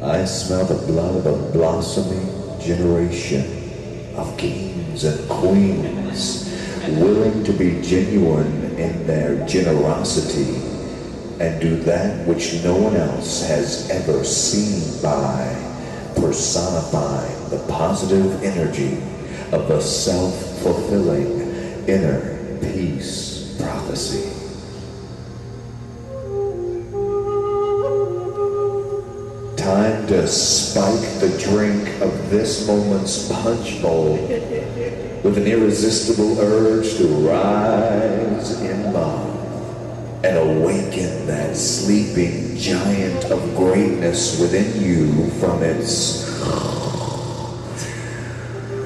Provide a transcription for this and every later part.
I smell the blood of a blossoming generation of kings and queens, willing to be genuine in their generosity and do that which no one else has ever seen, by personifying the positive energy of a self-fulfilling inner peace prophecy. Time to spike the drink of this moment's punch bowl with an irresistible urge to rise in love and awaken that sleeping giant of greatness within you from its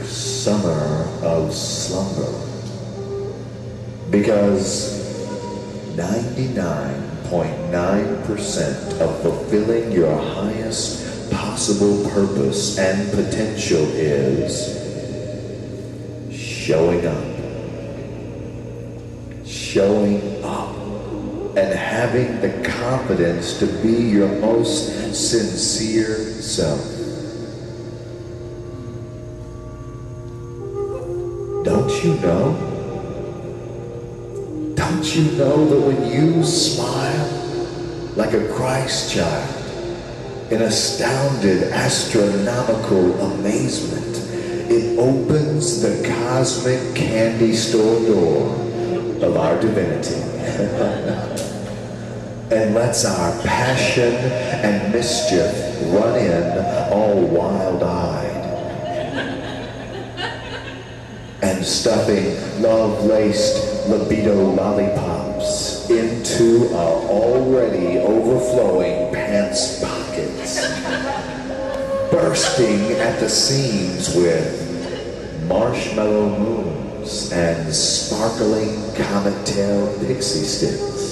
summer of slumber. Because 99.9% of fulfilling your highest possible purpose and potential is showing up. Showing up and having the confidence to be your most sincere self. Don't you know? Don't you know that when you smile like a Christ child in astounded astronomical amazement, it opens the cosmic candy store door of our divinity and lets our passion and mischief run in all wild-eyed and stuffing love-laced libido lollipops into our already overflowing pants pockets, bursting at the seams with marshmallow moons and sparkling comet-tail pixie sticks.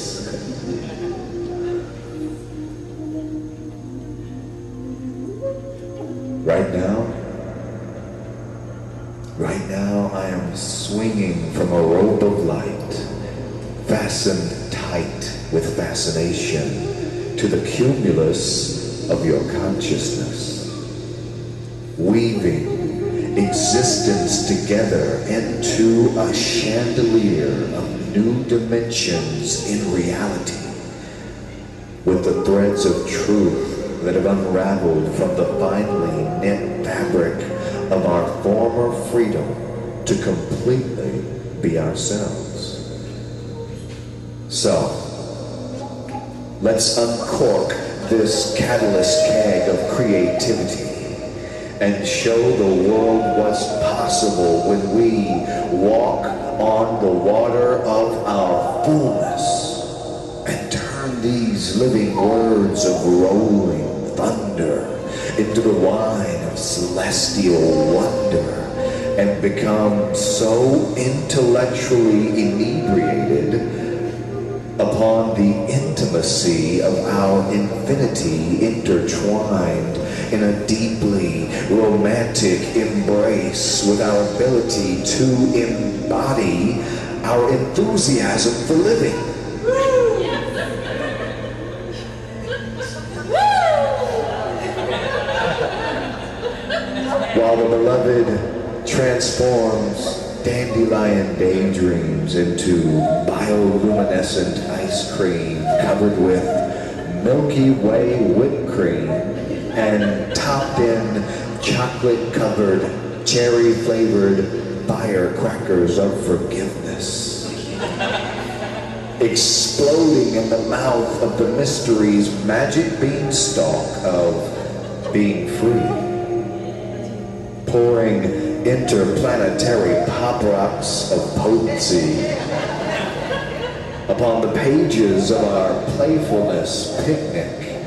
Right now I am swinging from a rope of light, fastened tight with fascination to the cumulus of your consciousness, weaving existence together into a chandelier of new dimensions in reality, with the threads of truth that have unraveled from the finely knit fabric of our former freedom to completely be ourselves. So, let's uncork this catalyst keg of creativity and show the world what's possible when we walk on the water of our fullness and turn these living words of rolling thunder into the wine of celestial wonder and become so intellectually inebriated upon the intimacy of our infinity intertwined in a deeply romantic embrace with our ability to embody our enthusiasm for living. While the beloved transforms dandelion daydreams into bioluminescent ice cream covered with Milky Way whipped cream and topped in chocolate-covered, cherry-flavored firecrackers of forgiveness, exploding in the mouth of the mystery's magic beanstalk of being free, pouring interplanetary pop rocks of potency upon the pages of our playfulness picnic,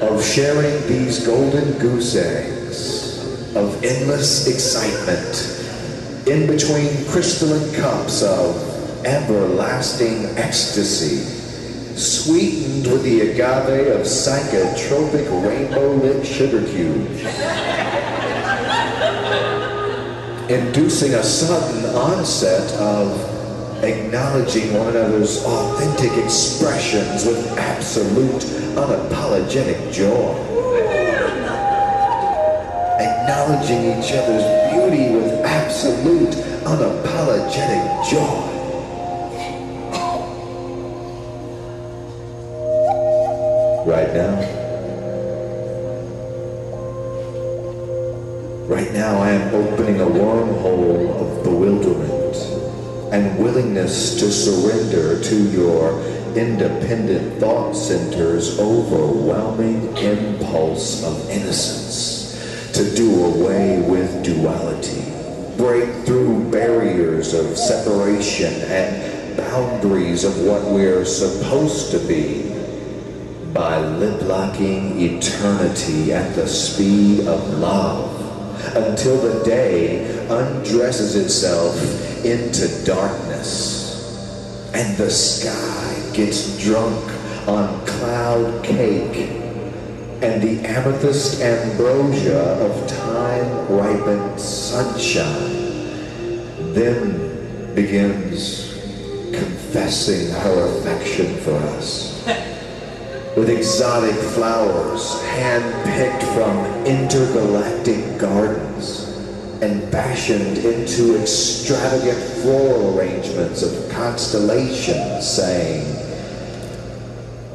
of sharing these golden goose eggs, of endless excitement, in between crystalline cups of everlasting ecstasy, sweetened with the agave of psychotropic rainbow-lit sugar cubes, inducing a sudden onset of acknowledging one another's authentic expressions with absolute, unapologetic joy. Acknowledging each other's beauty with absolute, unapologetic joy. Right now I am opening a wormhole of bewilderment and willingness to surrender to your independent thought center's overwhelming impulse of innocence, to do away with duality, break through barriers of separation and boundaries of what we're supposed to be by lip-locking eternity at the speed of love until the day undresses itself into darkness and the sky gets drunk on cloud cake and the amethyst ambrosia of time-ripened sunshine then begins confessing her affection for us with exotic flowers hand-picked from intergalactic gardens and fashioned into extravagant floral arrangements of constellations, saying,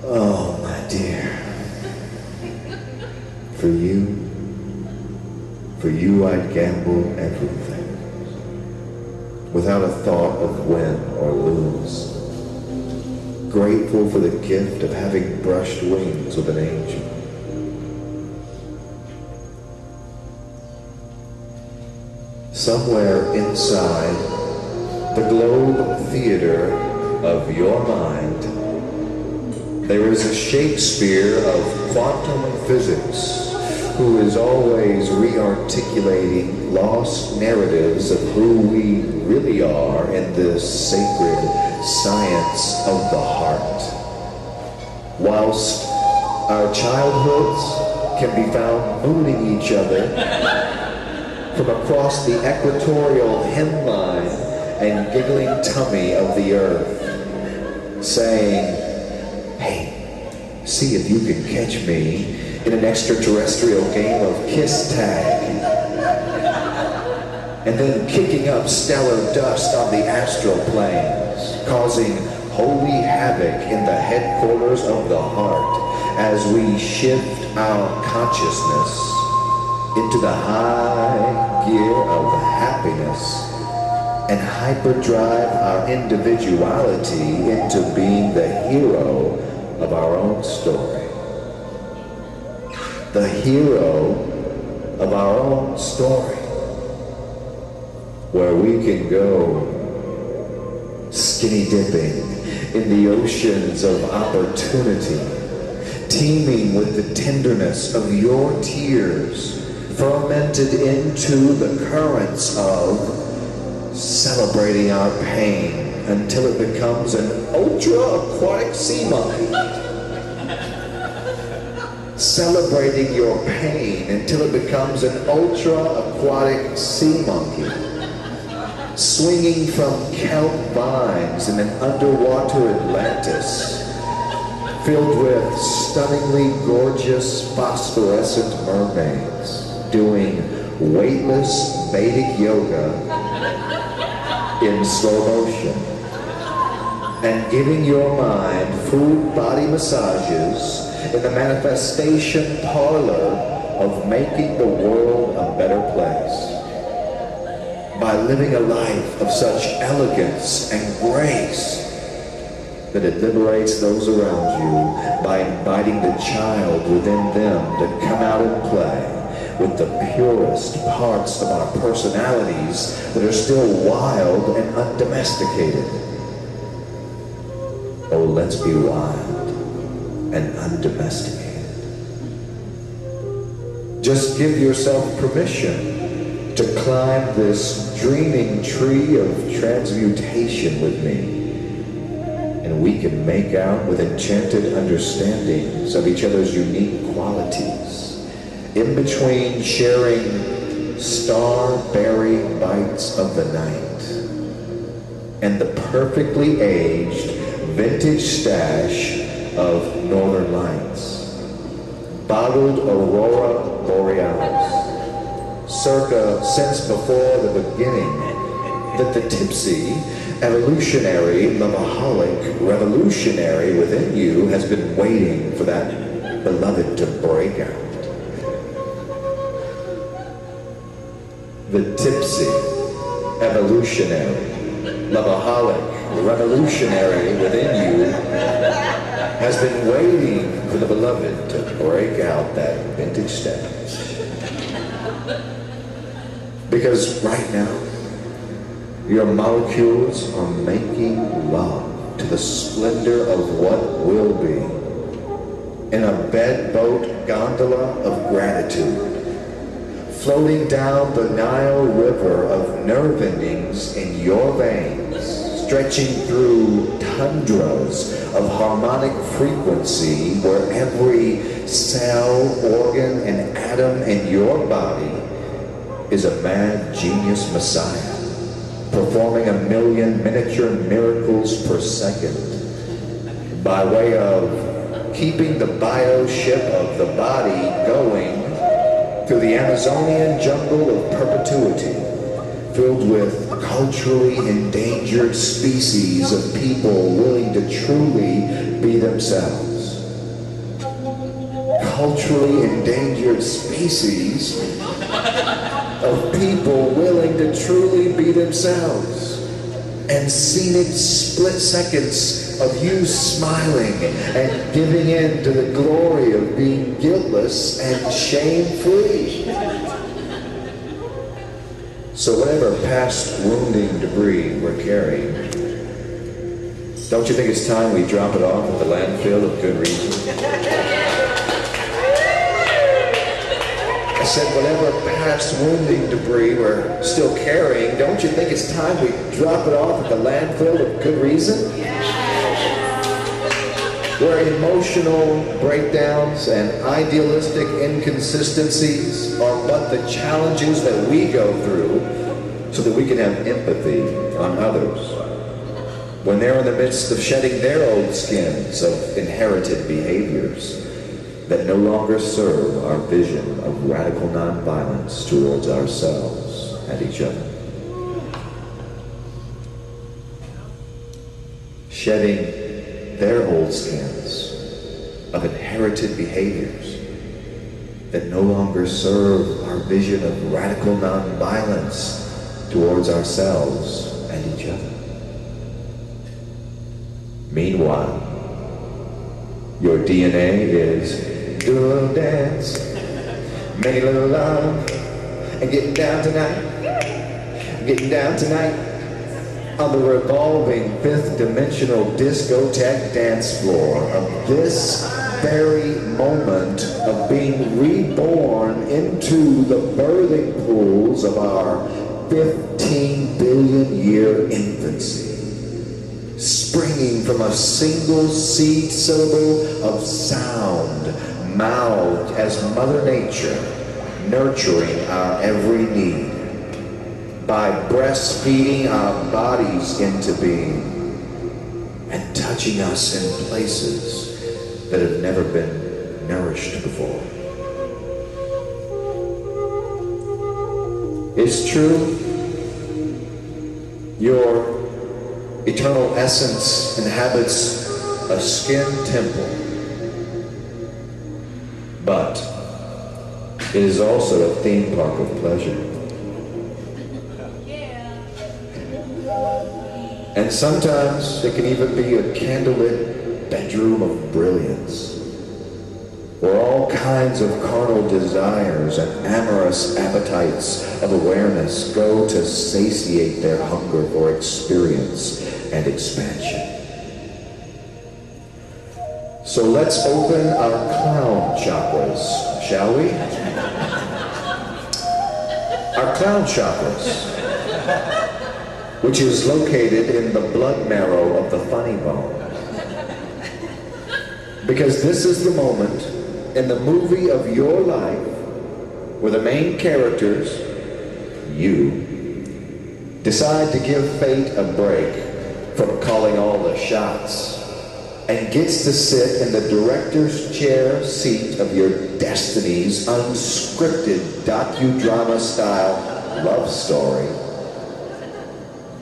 "Oh, my dear, for you I'd gamble everything, without a thought of win or lose. Grateful for the gift of having brushed wings with an angel." Somewhere inside the globe theater of your mind, there is a Shakespeare of quantum physics who is always re-articulating lost narratives of who we really are in this sacred science of the heart. Whilst our childhoods can be found mooning each other from across the equatorial hemline and giggling tummy of the earth, saying, "Hey, see if you can catch me in an extraterrestrial game of kiss tag," and then kicking up stellar dust on the astral planes, causing holy havoc in the headquarters of the heart as we shift our consciousness into the high gear of happiness and hyperdrive our individuality into being the hero of our own story. The hero of our own story, where we can go skinny dipping in the oceans of opportunity, teeming with the tenderness of your tears, fermented into the currents of celebrating our pain until it becomes an ultra-aquatic sea monkey. Celebrating your pain until it becomes an ultra-aquatic sea monkey. Swinging from kelp vines in an underwater Atlantis, filled with stunningly gorgeous phosphorescent mermaids, doing weightless Vedic yoga in slow motion, and giving your mind full body massages in the manifestation parlor of making the world a better place. By living a life of such elegance and grace that it liberates those around you by inviting the child within them to come out and play with the purest parts of our personalities that are still wild and undomesticated. Oh, let's be wild and undomesticated. Just give yourself permission to climb this dreaming tree of transmutation with me. And we can make out with enchanted understandings of each other's unique qualities, in between sharing star-berry bites of the night and the perfectly aged vintage stash of northern lights, bottled aurora borealis, circa since before the beginning, that the tipsy, evolutionary, lovaholic revolutionary within you has been waiting for that beloved to break out. The tipsy, evolutionary, lovaholic revolutionary within you has been waiting for the beloved to break out that vintage stash. Because right now, your molecules are making love to the splendor of what will be in a bedboat gondola of gratitude, floating down the Nile River of nerve endings in your veins, stretching through tundras of harmonic frequency where every cell, organ, and atom in your body is a mad genius messiah, performing 1,000,000 miniature miracles per second by way of keeping the bioship of the body going through the Amazonian jungle of perpetuity, filled with culturally endangered species of people willing to truly be themselves. Culturally endangered species of people willing to truly be themselves, and scenic split seconds of you smiling and giving in to the glory of being guiltless and shame-free. So whatever past wounding debris we're carrying, don't you think it's time we drop it off at the landfill of good reason? I said, whatever past wounding debris we're still carrying, don't you think it's time we drop it off at the landfill of good reason? Where emotional breakdowns and idealistic inconsistencies are but the challenges that we go through so that we can have empathy on others when they're in the midst of shedding their old skins of inherited behaviors that no longer serve our vision of radical nonviolence towards ourselves and each other. Shedding their old skins of inherited behaviors that no longer serve our vision of radical nonviolence towards ourselves and each other. Meanwhile, your DNA is do a little dance, make a little love, and getting down tonight on the revolving fifth dimensional discotheque dance floor of this very moment of being reborn into the birthing pools of our 15 billion year infancy, springing from a single seed syllable of sound, mouthed as Mother Nature, nurturing our every need by breastfeeding our bodies into being and touching us in places that have never been nourished before. It's true, your eternal essence inhabits a skin temple, but it is also a theme park of pleasure. And sometimes it can even be a candlelit bedroom of brilliance, where all kinds of carnal desires and amorous appetites of awareness go to satiate their hunger for experience and expansion. So let's open our clown chakras, shall we? Our clown chakras, which is located in the blood marrow of the funny bone. Because this is the moment in the movie of your life where the main characters, you, decide to give fate a break from calling all the shots and gets to sit in the director's chair seat of your destiny's unscripted docudrama-style love story,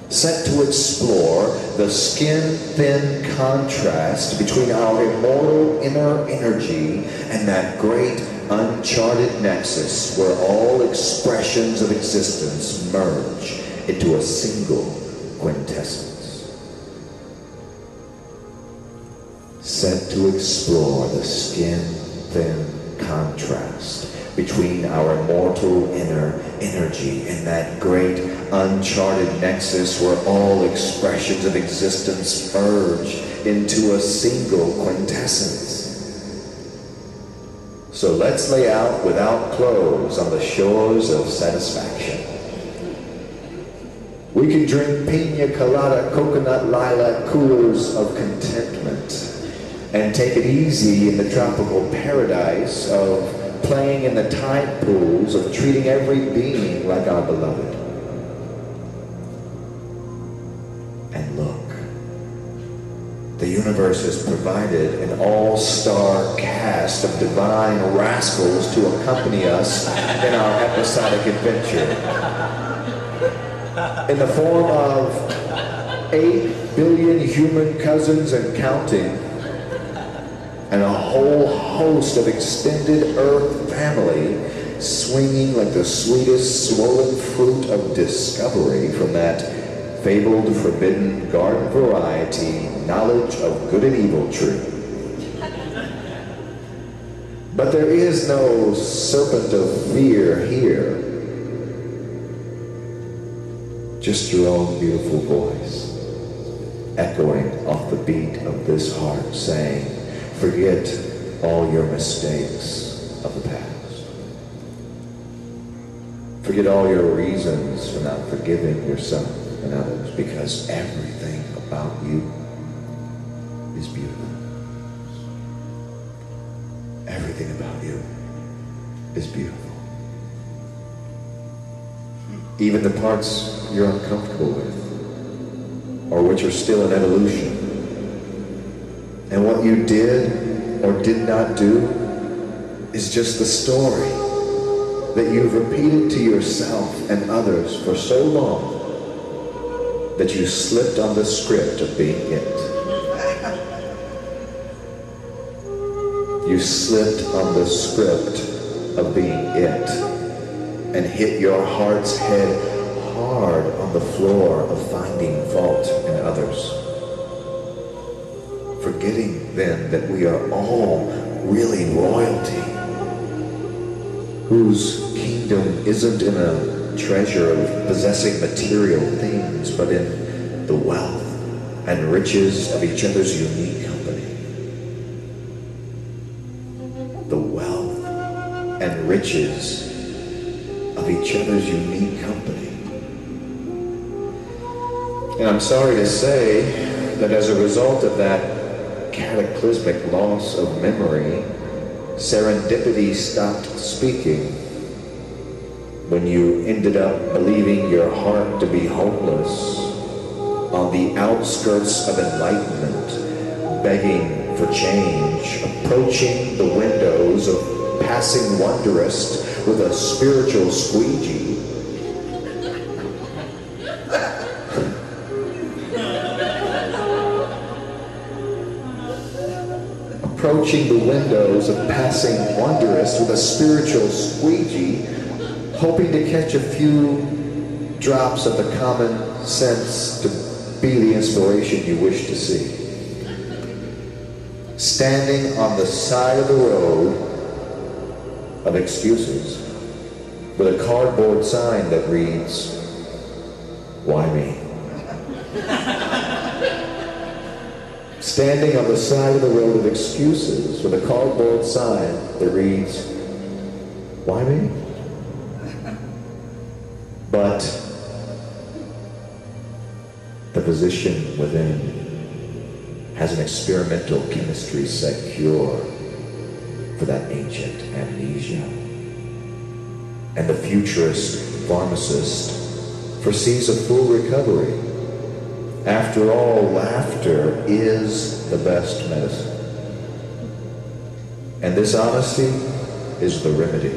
set to explore the skin-thin contrast between our immortal inner energy and that great uncharted nexus where all expressions of existence merge into a single quintessence. Set to explore the skin-thin contrast between our immortal inner energy and that great uncharted nexus where all expressions of existence merge into a single quintessence. So let's lay out without clothes on the shores of satisfaction. We can drink pina colada, coconut lilac coolers of contentment and take it easy in the tropical paradise of playing in the tide pools, of treating every being like our beloved. And look, the universe has provided an all-star cast of divine rascals to accompany us in our episodic adventure. In the form of 8 billion human cousins and counting, and a whole host of extended Earth family swinging like the sweetest swollen fruit of discovery from that fabled forbidden garden variety knowledge of good and evil tree. But there is no serpent of fear here, just your own beautiful voice echoing off the beat of this heart saying, forget all your mistakes of the past. Forget all your reasons for not forgiving yourself and others, because everything about you is beautiful. Everything about you is beautiful. Even the parts you're uncomfortable with, or which are still in evolution. And what you did or did not do is just the story that you've repeated to yourself and others for so long that you slipped on the script of being it. You slipped on the script of being it and hit your heart's head hard on the floor of finding fault in others. Forgetting then that we are all really royalty, whose kingdom isn't in a treasure of possessing material things, but in the wealth and riches of each other's unique company. The wealth and riches of each other's unique company. And I'm sorry to say that as a result of that cataclysmic loss of memory, serendipity stopped speaking when you ended up believing your heart to be hopeless on the outskirts of enlightenment, begging for change, approaching the windows of passing wondrous with a spiritual squeegee. Approaching the windows of passing wondrous with a spiritual squeegee, hoping to catch a few drops of the common sense to be the inspiration you wish to see. Standing on the side of the road of excuses with a cardboard sign that reads, "Why me?" Standing on the side of the road of excuses with a cardboard sign that reads, "Why me?" But the physician within has an experimental chemistry set cure for that ancient amnesia. And the futurist pharmacist foresees a full recovery. After all, laughter is the best medicine. And this honesty is the remedy.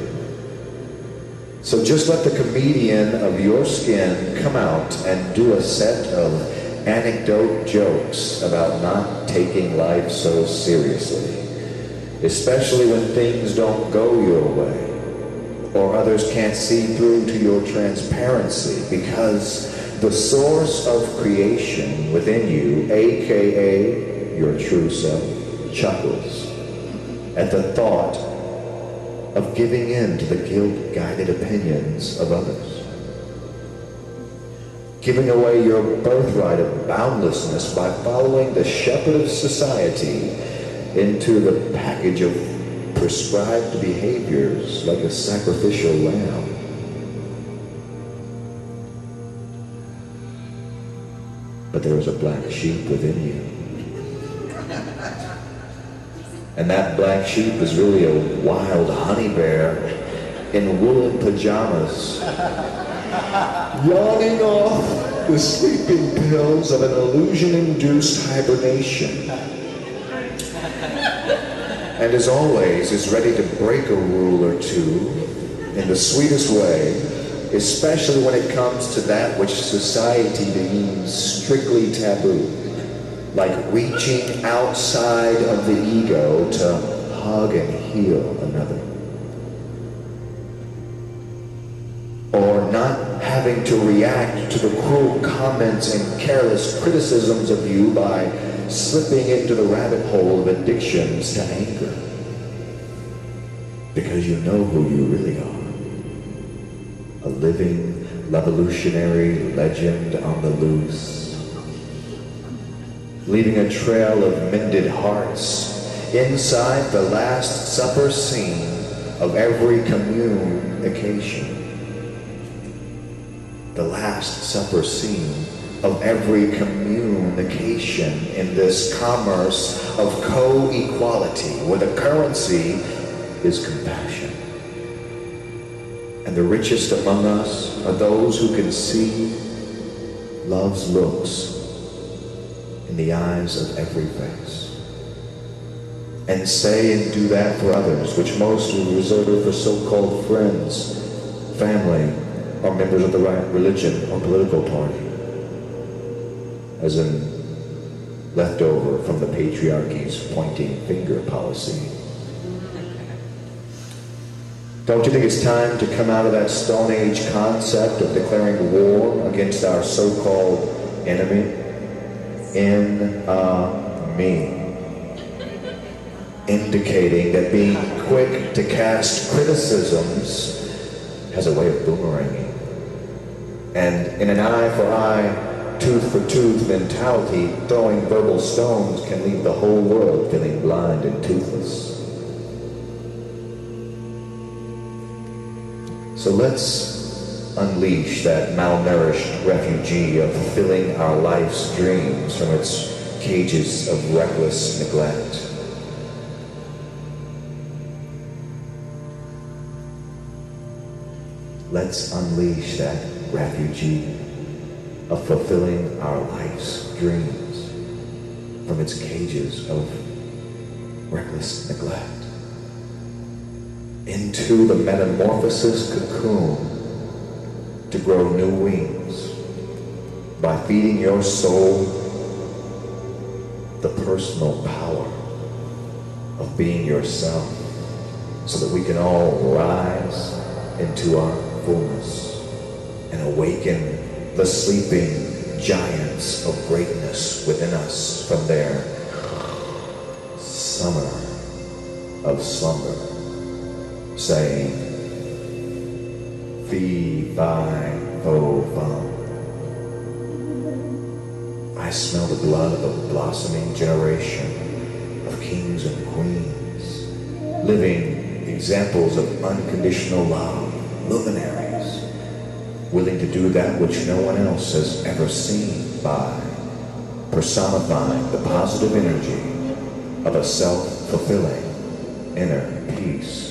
So just let the comedian of your skin come out and do a set of anecdote jokes about not taking life so seriously, especially when things don't go your way, or others can't see through to your transparency, because the source of creation within you, aka your true self, chuckles at the thought of giving in to the guilt-guided opinions of others. Giving away your birthright of boundlessness by following the shepherd of society into the package of prescribed behaviors like a sacrificial lamb. But there is a black sheep within you. And that black sheep is really a wild honey bear in woolen pajamas, yawning off the sleeping pills of an illusion-induced hibernation. And as always, is ready to break a rule or two in the sweetest way, especially when it comes to that which society deems strictly taboo, like reaching outside of the ego to hug and heal another. Or not having to react to the cruel comments and careless criticisms of you by slipping into the rabbit hole of addictions to anger. Because you know who you really are. A living, revolutionary legend on the loose. Leaving a trail of mended hearts inside the Last Supper scene of every communication. The Last Supper scene of every communication in this commerce of co-equality, where the currency is compassion. And the richest among us are those who can see love's looks in the eyes of every face, and say and do that for others, which most will reserve for so-called friends, family, or members of the right religion or political party, as in leftover from the patriarchy's pointing finger policy. Don't you think it's time to come out of that Stone Age concept of declaring war against our so-called enemy? Me. Indicating that being quick to cast criticisms has a way of boomeranging. And in an eye for eye, tooth for tooth mentality, throwing verbal stones can leave the whole world feeling blind and toothless. So let's unleash that malnourished refugee of fulfilling our life's dreams from its cages of reckless neglect. Let's unleash that refugee of fulfilling our life's dreams from its cages of reckless neglect into the metamorphosis cocoon to grow new wings by feeding your soul the personal power of being yourself, so that we can all rise into our fullness and awaken the sleeping giants of greatness within us from their summer of slumber, saying, fee, fi, fo, fum. I smell the blood of a blossoming generation of kings and queens, living examples of unconditional love, luminaries, willing to do that which no one else has ever seen by personifying the positive energy of a self-fulfilling inner peace.